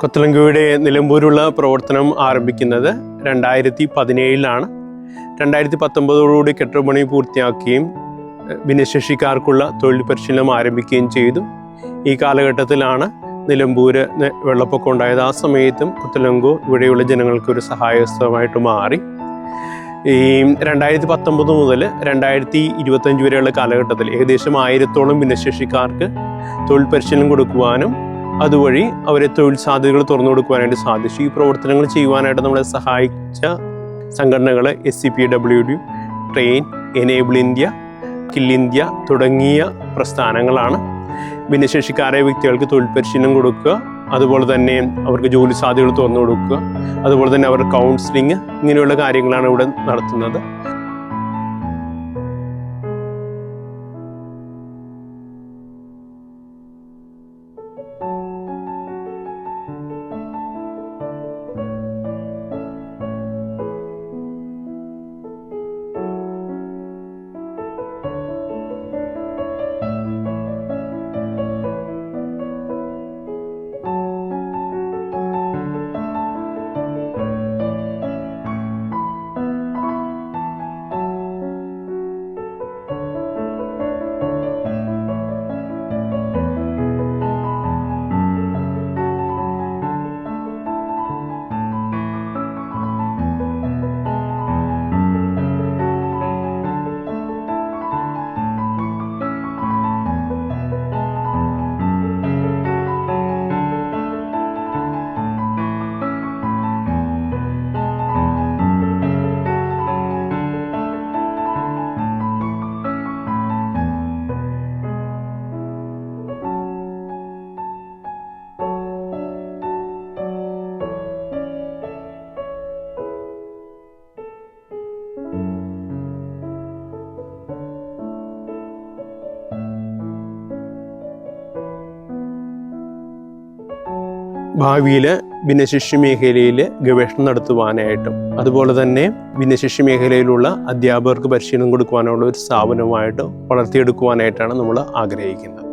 കൊത്തലങ്കോയുടെ നിലമ്പൂരുള്ള പ്രവർത്തനം ആരംഭിക്കുന്നത് 2017 2019 കെട്ടിടപ്പണി പൂർത്തിയാക്കുകയും ഭിന്നശേഷിക്കാർക്കുള്ള തൊഴിൽ പരിശീലനം ആരംഭിക്കുകയും ചെയ്തു. ഈ കാലഘട്ടത്തിലാണ് നിലമ്പൂര് വെള്ളപ്പൊക്കം ഉണ്ടായത്. ആ സമയത്തും കൊത്തലങ്കോ ഇവിടെയുള്ള ജനങ്ങൾക്ക് ഒരു സഹായഹസ്തമായിട്ട് മാറി. ഈ 2019 മുതൽ 2025 വരെയുള്ള കാലഘട്ടത്തിൽ ഏകദേശം 1000-ഓളം ഭിന്നശേഷിക്കാർക്ക് തൊഴിൽ പരിശീലനം കൊടുക്കുവാനും അതുവഴി അവരെ തൊഴിൽ സാധ്യതകൾ തുറന്നു കൊടുക്കുവാനായിട്ട് സാധിച്ചു. ഈ പ്രവർത്തനങ്ങൾ ചെയ്യുവാനായിട്ട് നമ്മളെ സഹായിച്ച സംഘടനകൾ SCPWD, train, enable India, kill India തുടങ്ങിയ പ്രസ്ഥാനങ്ങളാണ്. ഭിന്നശേഷിക്കാരായ വ്യക്തികൾക്ക് തൊഴിൽ പരിശീലനം കൊടുക്കുക, അതുപോലെ തന്നെ അവർക്ക് ജോലി സാധ്യതകൾ തുറന്നു കൊടുക്കുക, അതുപോലെ തന്നെ അവരുടെ കൗൺസിലിംഗ്, ഇങ്ങനെയുള്ള കാര്യങ്ങളാണ് ഇവിടെ നടത്തുന്നത്. ഭാവിയിൽ ഭിന്നശേഷി മേഖലയിൽ ഗവേഷണം നടത്തുവാനായിട്ടും അതുപോലെ തന്നെ ഭിന്നശേഷി മേഖലയിലുള്ള അധ്യാപകർക്ക് പരിശീലനം കൊടുക്കുവാനുള്ള ഒരു സ്ഥാപനമായിട്ട് വളർത്തിയെടുക്കുവാനായിട്ടാണ് നമ്മൾ ആഗ്രഹിക്കുന്നത്.